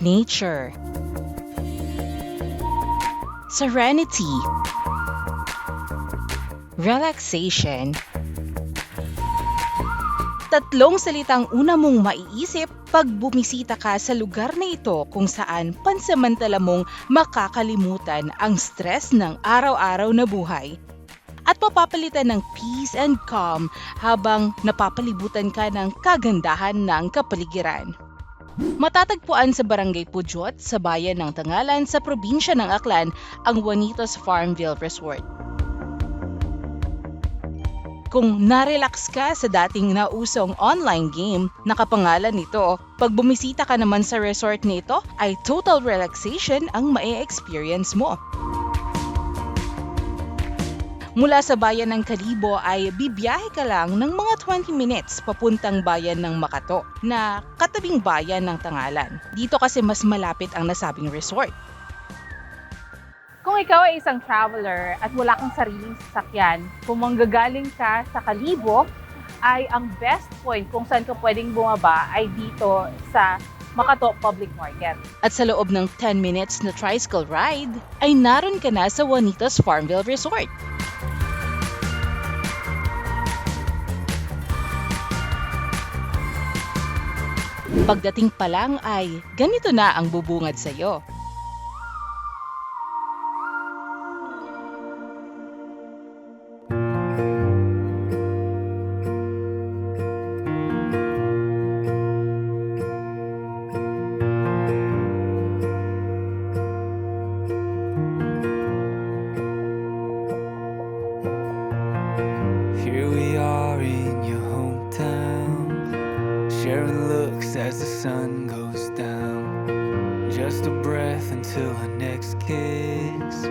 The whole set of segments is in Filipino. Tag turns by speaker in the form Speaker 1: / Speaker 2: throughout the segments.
Speaker 1: nature, serenity, relaxation. Tatlong salitang una mong maiisip pag bumisita ka sa lugar na ito kung saan pansamantala mong makakalimutan ang stress ng araw-araw na buhay at mapapalitan ng peace and calm habang napapalibutan ka ng kagandahan ng kapaligiran. Matatagpuan sa Barangay Pujot sa bayan ng Tangalan sa probinsya ng Aklan ang Juanitos Farmville Resort. Kung narelax ka sa dating nausong online game, nakapangalan nito, pag bumisita ka naman sa resort nito ay total relaxation ang ma-experience mo. Mula sa bayan ng Kalibo ay bibiyahe ka lang ng mga 20 minutes papuntang bayan ng Makato na katabing bayan ng Tangalan. Dito kasi mas malapit ang nasabing resort.
Speaker 2: Kung ikaw ay isang traveler at wala kang sariling sasakyan, kung manggagaling ka sa Kalibo, ay ang best point kung saan ka pwedeng bumaba ay dito sa Makato Public Market.
Speaker 1: At sa loob ng 10 minutes na tricycle ride, ay naroon ka na sa Juanitos Farmville Resort. Pagdating pa lang ay ganito na ang bubungad sa'yo.
Speaker 3: Here we are in your hometown, sharing looks as the sun goes down. Just a breath until our next kiss.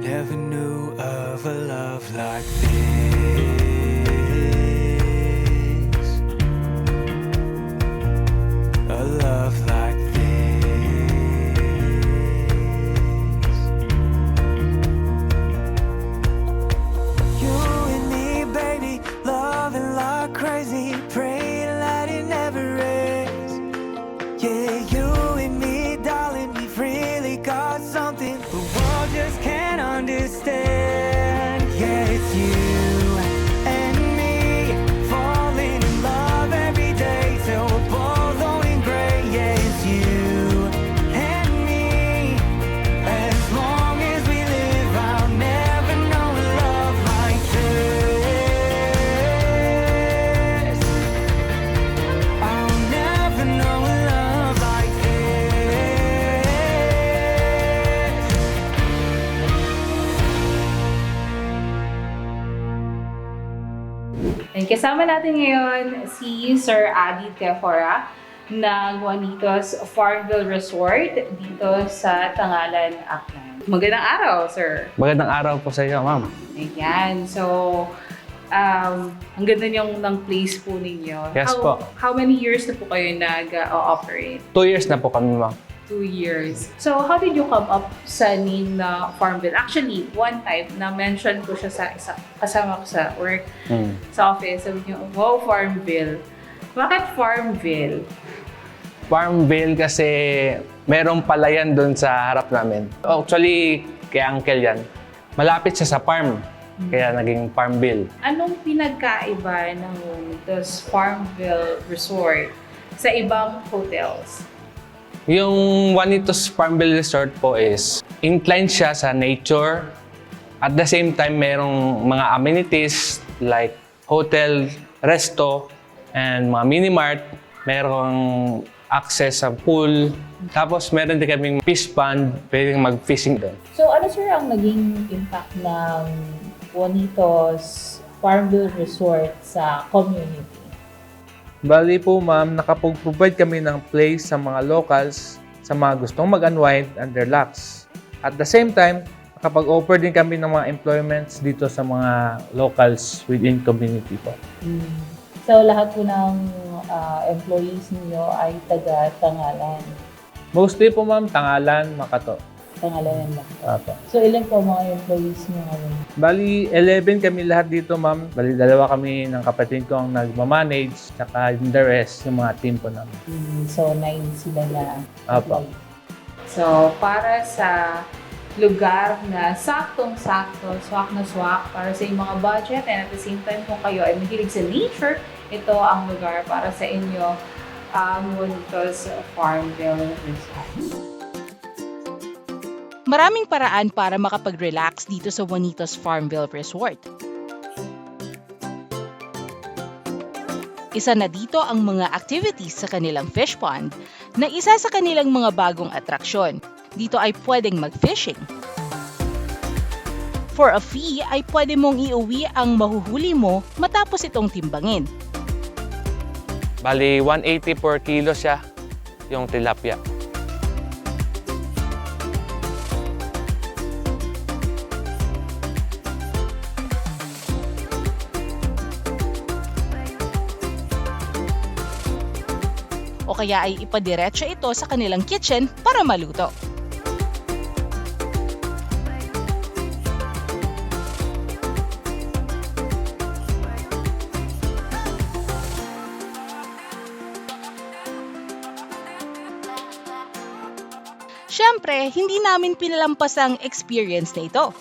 Speaker 3: Never knew of a love like this. A love like this. You and me, baby, loving like crazy, praying that it never ends. Yeah, you and me, darling, we've really got something the world just can't understand. Yeah, it's you and me, falling in love every day till we're both owning gray. Yeah, it's you and me, as long as we live, I'll never know a love like this. I'll never know a love like this.
Speaker 2: And kasama natin ngayon si Sir Adi Tefora ng Juanitos Farmville Resort dito sa Tangalan, Aklan. Magandang araw, sir.
Speaker 4: Magandang araw po sa iyo, ma'am.
Speaker 2: Ayan. So, ang ganda niyong ng place po ninyo.
Speaker 4: Yes po.
Speaker 2: How many years na po kayo nag-operate?
Speaker 4: 2 years na po kami, ma'am.
Speaker 2: 2 years. So, how did you come up sa name na Farmville? Actually, one time, na-mention ko siya sa kasama ko sa work, sa office. Sabi niyo, wow, Farmville. Bakit Farmville?
Speaker 4: Farmville kasi merong palayan doon sa harap namin. Actually, kay Uncle yan. Malapit siya sa farm. Kaya naging Farmville.
Speaker 2: Anong pinagkaiba ng Juanitos Farmville Resort sa ibang hotels?
Speaker 4: Yung Juanitos Farmville Resort po is inclined siya sa nature. At the same time, merong mga amenities like hotel, resto, and mga mini-mart. Merong access sa pool. Tapos meron din kaming fish pond, pwedeng mag-fishing doon.
Speaker 2: So ano sir ang naging impact ng Juanitos Farmville Resort sa community?
Speaker 5: Bali po ma'am, nakapag-provide kami ng place sa mga locals sa mga gustong mag-unwind and relax. At the same time, nakapag-offer din kami ng mga employments dito sa mga locals within community po.
Speaker 2: So lahat po ng employees niyo ay taga Tangalan.
Speaker 5: Mostly po ma'am, Tangalan, Makato.
Speaker 2: Tangalan lang.
Speaker 5: Apo.
Speaker 2: So ilan po mga employees niyo ngayon?
Speaker 5: Bali, 11 kami lahat dito ma'am. Bali, 2 kami ng kapatid ko ang nagmamanage, tsaka yung the rest, yung mga team po namin.
Speaker 2: So 9 sila na
Speaker 5: Apo.
Speaker 2: employee. So, para sa lugar na saktong-sakto, swak na swak para sa inyong mga budget, and at the same time kung kayo ay mahilig sa nature, ito ang lugar para sa inyo, ang Juanitos Farmville Resort.
Speaker 1: Maraming paraan para makapag-relax dito sa Juanitos Farmville Resort. Isa na dito ang mga activities sa kanilang fish pond na isa sa kanilang mga bagong atraksyon. Dito ay pwedeng mag-fishing. For a fee ay pwede mong iuwi ang mahuhuli mo matapos itong timbangin.
Speaker 4: Bali, 180 per kilo siya, yung tilapia.
Speaker 1: O kaya ay ipadiretso ito sa kanilang kitchen para maluto. Siyempre, hindi namin pinalampas ang experience na ito.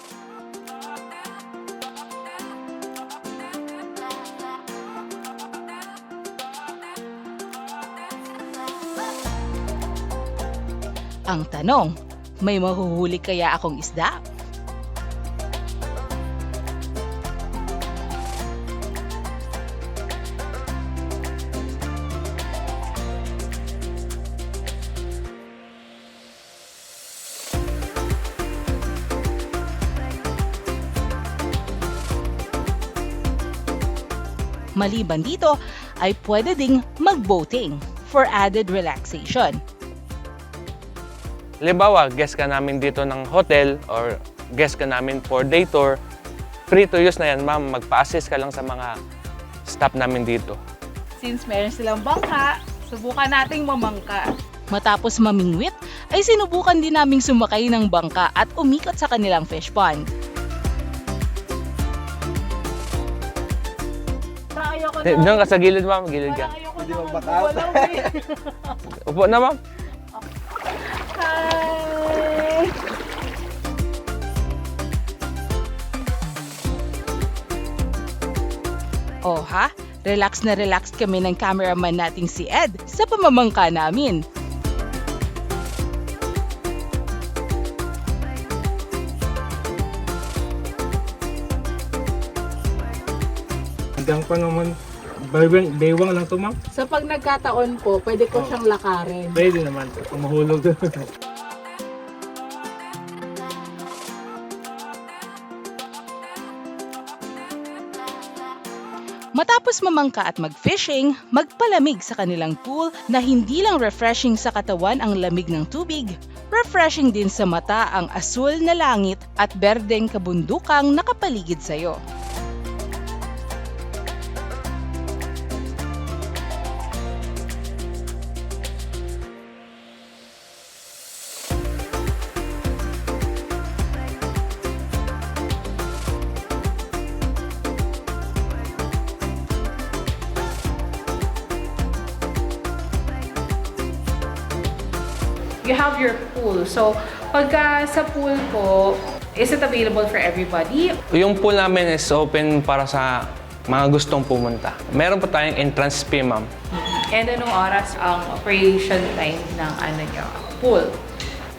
Speaker 1: Ang tanong, may mahuhuli kaya akong isda? Maliban dito, ay pwede ding mag-boating for added relaxation.
Speaker 4: Halimbawa, guest ka namin dito ng hotel or guest ka namin for day tour, free to use na yan, ma'am. Magpa-assist ka lang sa mga staff namin dito.
Speaker 2: Since meron silang bangka, subukan nating mamangka.
Speaker 1: Matapos mamingwit, ay sinubukan din naming sumakay ng bangka at umikot sa kanilang fish pond.
Speaker 2: Ayoko
Speaker 4: Doon ka sa gilid, ma'am. Gilid ka.
Speaker 2: Ayoko na.
Speaker 4: Upo na, ma'am.
Speaker 2: Hi!
Speaker 1: Oh ha? Relax na relax kami ng cameraman nating si Ed sa pamamangka namin.
Speaker 5: Hanggang pa naman, baywang lang to, ma'am.
Speaker 2: So pag nagkataon po, pwede ko siyang lakarin.
Speaker 5: Pwede naman, kung mahulog.
Speaker 1: Matapos mamangka at mag-fishing, magpalamig sa kanilang pool na hindi lang refreshing sa katawan ang lamig ng tubig, refreshing din sa mata ang asul na langit at berdeng kabundukang nakapaligid sa'yo.
Speaker 2: You have your pool. So, pagka sa pool po, is it available for everybody?
Speaker 4: Yung pool namin is open para sa mga gustong pumunta. Meron pa tayong entrance fee, ma'am.
Speaker 2: And anong oras ang operation time ng pool?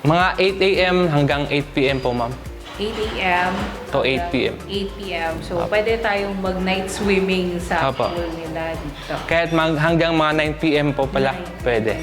Speaker 4: Mga 8 a.m. hanggang 8 p.m. po, ma'am.
Speaker 2: 8 a.m.
Speaker 4: To 8 p.m.
Speaker 2: 8 p.m. So, pwede tayong mag-night swimming sa
Speaker 4: Apo.
Speaker 2: pool nila dito.
Speaker 4: Kahit hanggang mga 9 p.m. po pala,
Speaker 2: 9
Speaker 4: pwede.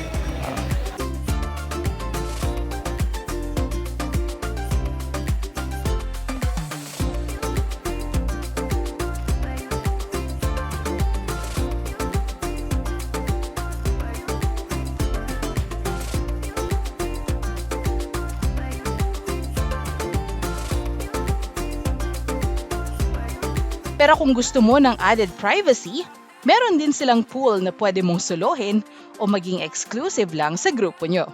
Speaker 1: Pero kung gusto mo ng added privacy, meron din silang pool na pwede mong solohin o maging exclusive lang sa grupo nyo.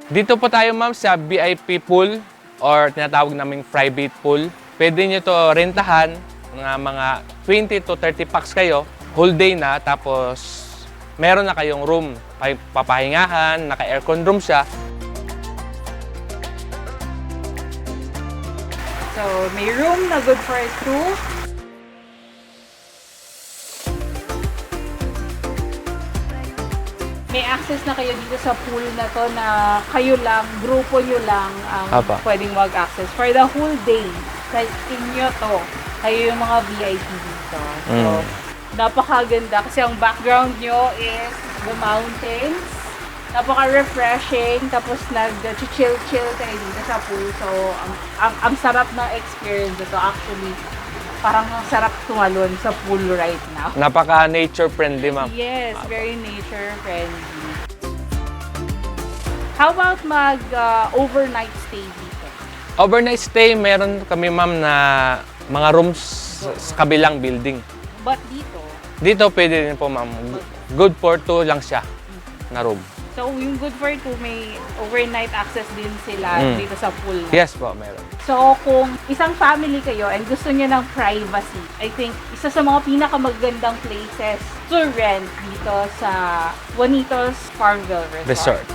Speaker 4: Dito po tayo, ma'am, sa VIP pool or tinatawag naming private pool. Pwede nyo to rentahan ng mga 20 to 30 packs kayo. whole day na, tapos meron na kayong room, papahingahan, naka-aircon room siya.
Speaker 2: So, may room na good for 2. May access na kayo dito sa pool na to na kayo lang, grupo nyo lang ang
Speaker 4: Apa.
Speaker 2: pwedeng mag-access for the whole day. Sa inyo to, kayo yung mga VIP dito. So, napakaganda kasi ang background nyo is the mountains. Napaka-refreshing, tapos nag-chill-chill kayo dito sa pool. So, ang sarap na experience ito. Actually, parang ang sarap tumalon sa pool right now.
Speaker 4: Napaka-nature friendly, ma'am.
Speaker 2: Yes, very nature-friendly. How about overnight stay dito?
Speaker 4: Overnight stay, meron kami, ma'am, na mga rooms sa kabilang building.
Speaker 2: But dito,
Speaker 4: Dito pwede rin po, ma'am. Good for 2 lang siya na room.
Speaker 2: so yung good for 2, may overnight access din sila dito sa pool.
Speaker 4: Yes po, meron.
Speaker 2: So kung isang family kayo and gusto niyo ng privacy, I think isa sa mga pinakamagandang places to rent dito sa Juanitos Farmville Resort.
Speaker 4: Resort.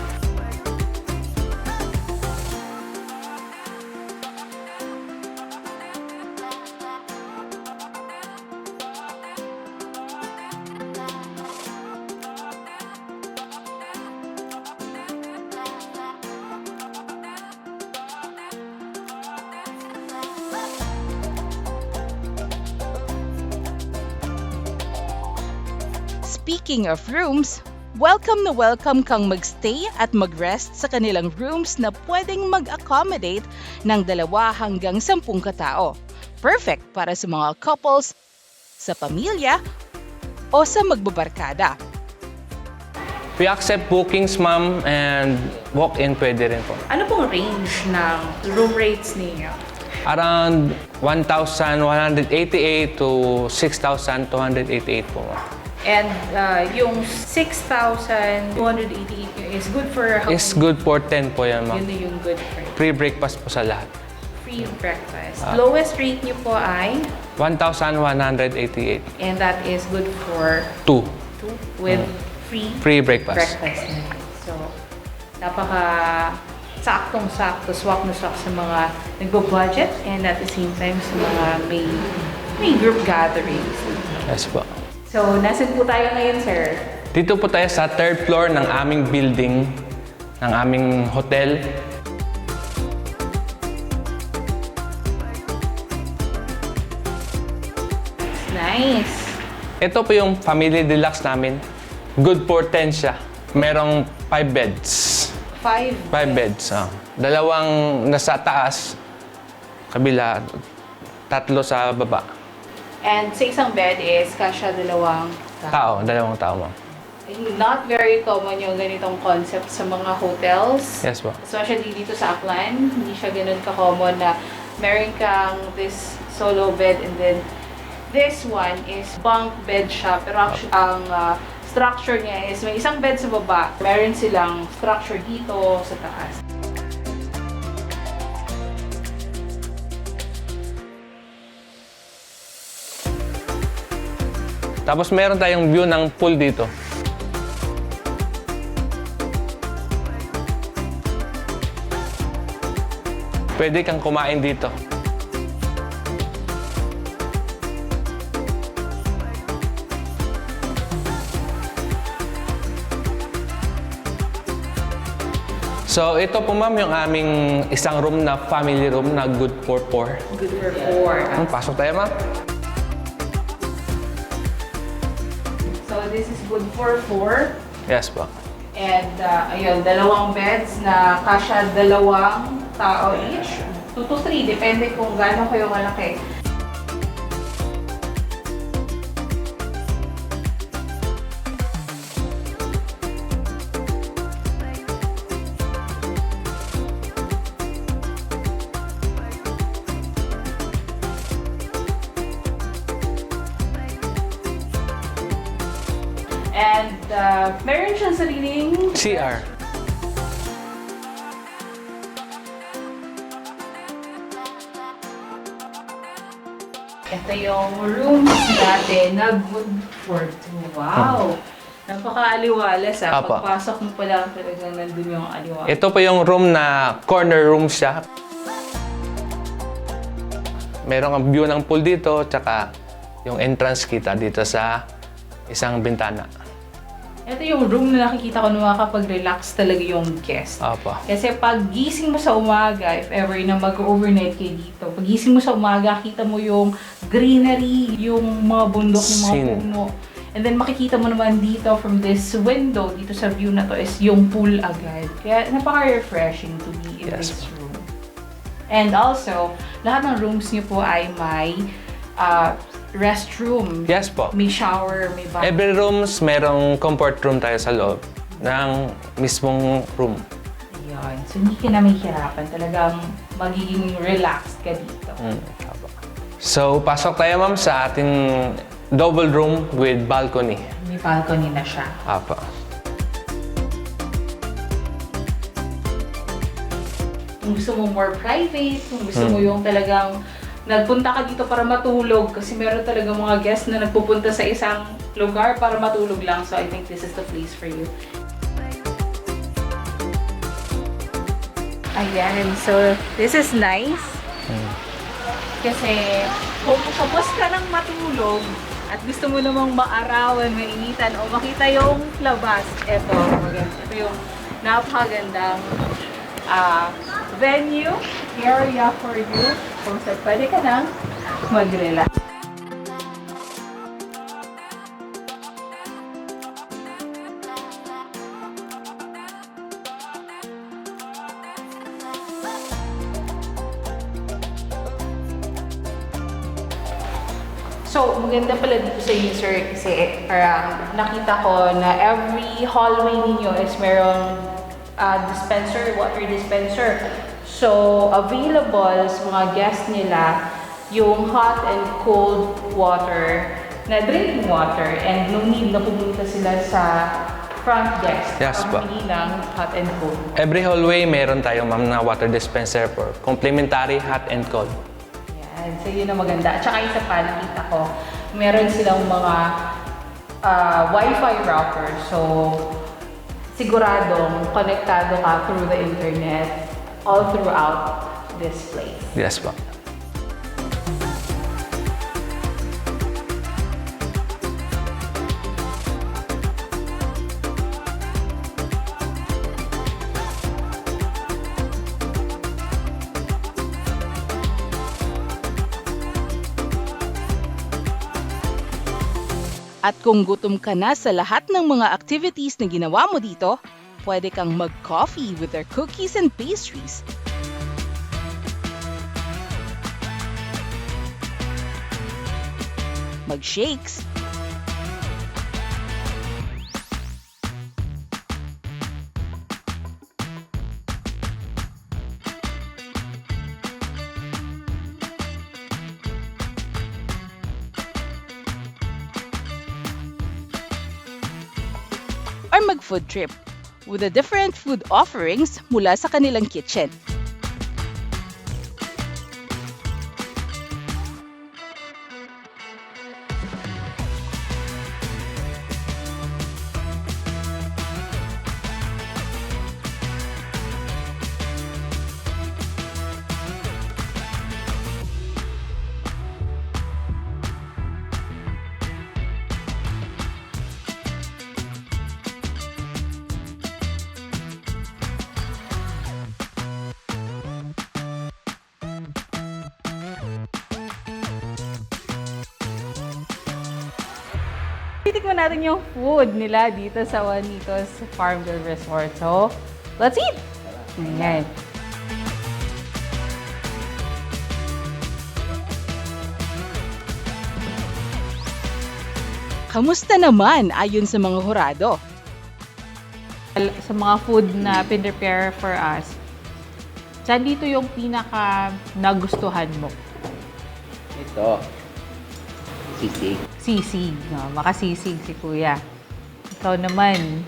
Speaker 1: Speaking of rooms, welcome na welcome kang magstay at mag-rest sa kanilang rooms na pwedeng mag-accommodate ng 2 hanggang 10 katao. Perfect para sa mga couples, sa pamilya, o sa magbabarkada.
Speaker 4: We accept bookings, ma'am, and walk-in pwede rin po.
Speaker 2: Ano pong range ng room rates ninyo?
Speaker 4: Around 1,188 to 6,288 po, ma'am.
Speaker 2: And yung 6,288 is good for how
Speaker 4: Is good for 10 po yan,
Speaker 2: Yun
Speaker 4: ma'am.
Speaker 2: na yung good for
Speaker 4: Free breakfast po sa lahat.
Speaker 2: free breakfast. Lowest rate niyo po ay,
Speaker 4: 1,188.
Speaker 2: and that is good for
Speaker 4: 2.
Speaker 2: 2 with
Speaker 4: Free breakfast.
Speaker 2: na. So, napaka saktong-sakto, swak na swak sa mga nagbo-budget and at the same time sa mga may group gatherings.
Speaker 4: Yes po.
Speaker 2: So, nasan po tayo ngayon, sir?
Speaker 4: Dito po tayo sa 3rd floor ng aming building, ng aming hotel.
Speaker 2: Nice.
Speaker 4: Ito po yung family deluxe namin. Good for 10 siya. Merong 5 beds.
Speaker 2: 5
Speaker 4: 5 beds. Dalawang nasa taas, kabila, 3 sa baba.
Speaker 2: And sa isang bed is kasya dalawang tao.
Speaker 4: Dalawang tao, ma'am.
Speaker 2: Not very common yung ganitong concept sa mga hotels.
Speaker 4: Yes po.
Speaker 2: Especially dito sa Aklan, hindi siya ganun ka-common na meron kang this solo bed and then this one is bunk bed siya. Pero actually, ang structure niya is may isang bed sa baba. Meron silang structure dito sa taas.
Speaker 4: Tapos meron tayong view ng pool dito. Pwede kang kumain dito. So ito po, ma'am, yung aming isang room na family room na good for 4.
Speaker 2: Good for 4.
Speaker 4: Pasok tayo, ma'am.
Speaker 2: So this is good for 4.
Speaker 4: Yes po.
Speaker 2: And ayun, dalawang beds na kasya dalawang tao each. 2 to 3, depende kung gaano kayo malaki. And meron siyang sariling
Speaker 4: CR.
Speaker 2: Ito yung rooms natin na good for two. Wow! Napaka-aliwalas ah.
Speaker 4: Apa.
Speaker 2: Pagpasok mo pa lang talagang nandun yung aliwalas.
Speaker 4: Ito po yung room na corner room siya. Meron ang view ng pool dito, tsaka yung entrance kita dito sa isang bintana.
Speaker 2: Ito yung room na nakikita ko na makakapag-relax talaga yung guest.
Speaker 4: Apa.
Speaker 2: Kasi pag gising mo sa umaga, if ever na mag-overnight kayo dito, pag gising mo sa umaga, kita mo yung greenery, yung mga bundok, yung mga
Speaker 4: Scene.
Speaker 2: puno. And then makikita mo naman dito from this window, dito sa view na to, is yung pool agad. Kaya napaka-refreshing to be in
Speaker 4: Yes.
Speaker 2: this room. And also, lahat ng rooms niyo po ay may restroom.
Speaker 4: Yes po.
Speaker 2: May shower, may bath.
Speaker 4: Every rooms, merong comfort room tayo sa loob ng mismong room.
Speaker 2: Ayun. So, hindi ka na mahihirapan. Talagang magiging relaxed ka dito.
Speaker 4: Apa. So, pasok tayo ma'am sa ating double room with balcony.
Speaker 2: May balcony na siya.
Speaker 4: Apa.
Speaker 2: Kung gusto mo more private, kung gusto mo yung talagang nagpunta ka dito para matulog, kasi meron talaga mga guests na nagpupunta sa isang lugar para matulog lang. So, I think this is the place for you. Ayan. So, this is nice. Kasi, kung tapos ka ng matulog, at gusto mo namang maarawan, mainitan, o makita yung labas, ito yung napakagandang venue, area for you, kung saan pwede ka nang mag-relax. So, maganda pala dito sa user kasi parang nakita ko na every hallway ninyo is merong dispenser, water dispenser. So, available sa mga guests nila yung hot and cold water na drinking water, and no need na pumunta sila sa front desk
Speaker 4: Yes,
Speaker 2: para
Speaker 4: po.
Speaker 2: humingi ng hot and cold.
Speaker 4: Every hallway, meron tayong ma'am na water dispenser for complimentary hot and cold.
Speaker 2: Yan. So, yun ang maganda. At saka isa pa, nakita ko, meron silang mga Wi-Fi router. So, siguradong konektado ka through the internet all throughout this place.
Speaker 4: Yes po.
Speaker 1: At kung gutom ka na sa lahat ng mga activities na ginawa mo dito, pwede kang mag-coffee with their cookies and pastries. Mag-shakes. Or mag-food trip with the different food offerings mula sa kanilang kitchen.
Speaker 2: Titikman natin yung food nila dito sa Juanitos Farmville Resort. So, let's eat! Ayan.
Speaker 1: Kamusta naman ayon sa mga hurado?
Speaker 2: Sa mga food na pinrepare for us, saan dito yung pinaka nagustuhan mo?
Speaker 6: Ito. Sisig.
Speaker 2: Sisig. No? Makasisig si Kuya. Ikaw naman.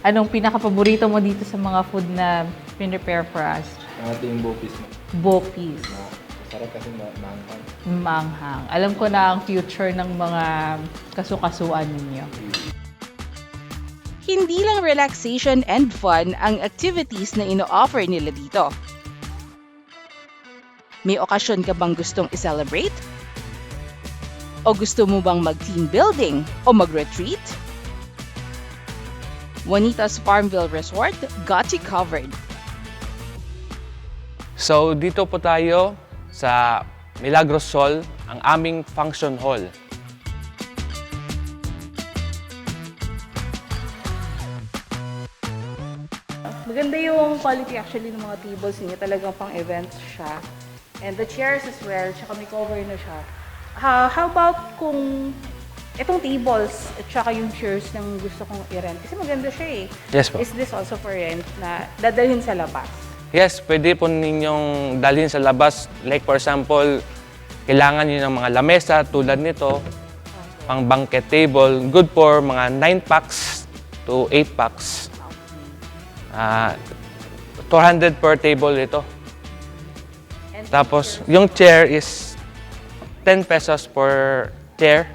Speaker 2: Anong pinaka-paborito mo dito sa mga food na pinrepare for us?
Speaker 5: Ang ating bopis mo.
Speaker 2: Bopis.
Speaker 6: Sarap kasi maanghang.
Speaker 2: Manghang. Alam ko na ang future ng mga kasukasuan ninyo.
Speaker 1: Hindi lang relaxation and fun ang activities na ino-offer nila dito. May okasyon ka bang gustong i-celebrate? O gusto mo bang mag-team building o mag-retreat? Juanitas Farmville Resort got you covered.
Speaker 4: So dito po tayo sa Milagros Sol, ang aming function hall.
Speaker 2: Maganda yung quality actually ng mga tables niya. Talagang pang events siya. And the chairs as well, tsaka may cover na siya. How about kung itong tables at saka yung chairs ng gusto kong i-rent? Kasi maganda siya eh.
Speaker 4: Yes po.
Speaker 2: Is this also for rent na dadalhin sa labas?
Speaker 4: Yes, pwede po ninyong dalhin sa labas. Like for example, kailangan nyo ng mga lamesa tulad nito, pang banquet table. Good for mga 9 packs to 8 packs. 400 per table ito.
Speaker 2: And
Speaker 4: Tapos, yung chair is 10 pesos per chair.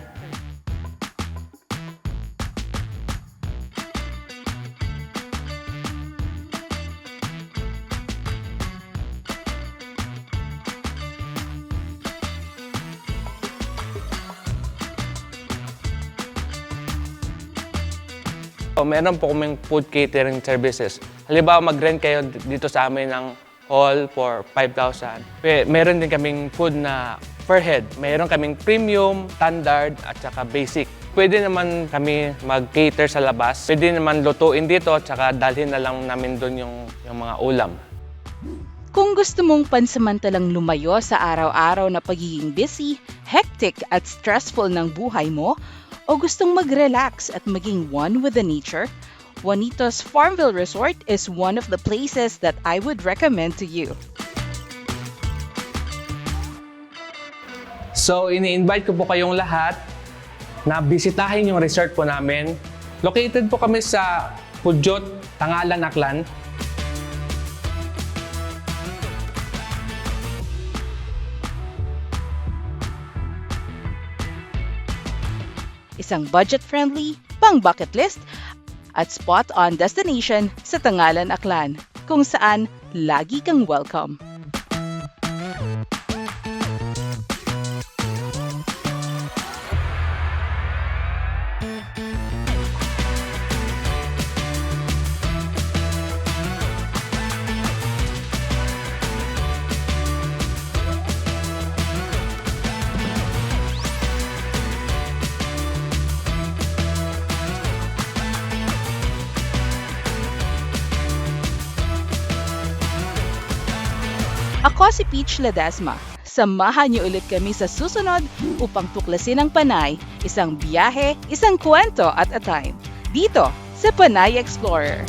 Speaker 4: So, meron po kaming food catering services. Halimbawa, mag-rent kayo dito sa amin ng hall for 5,000. Meron din kaming food na per head. Meron kaming premium, standard, at saka basic. Pwede naman kami mag-cater sa labas. Pwede naman lutuin dito at saka dalhin na lang namin doon yung mga ulam.
Speaker 1: Kung gusto mong pansamantalang lumayo sa araw-araw na pagiging busy, hectic at stressful ng buhay mo, o gustong mag-relax at maging one with the nature, Juanitas Farmville Resort is one of the places that I would recommend to you.
Speaker 4: So, ini-invite ko po kayong lahat na bisitahin yung resort po namin. Located po kami sa Pujot, Tangalan, Aklan.
Speaker 1: Isang budget-friendly, pang-bucket list, at spot-on destination sa Tangalan, Aklan, kung saan lagi kang welcome. Ako si Peach Ledesma. Samahan niyo ulit kami sa susunod upang tuklasin ang Panay, isang biyahe, isang kwento at a time. Dito sa Panay Explorer.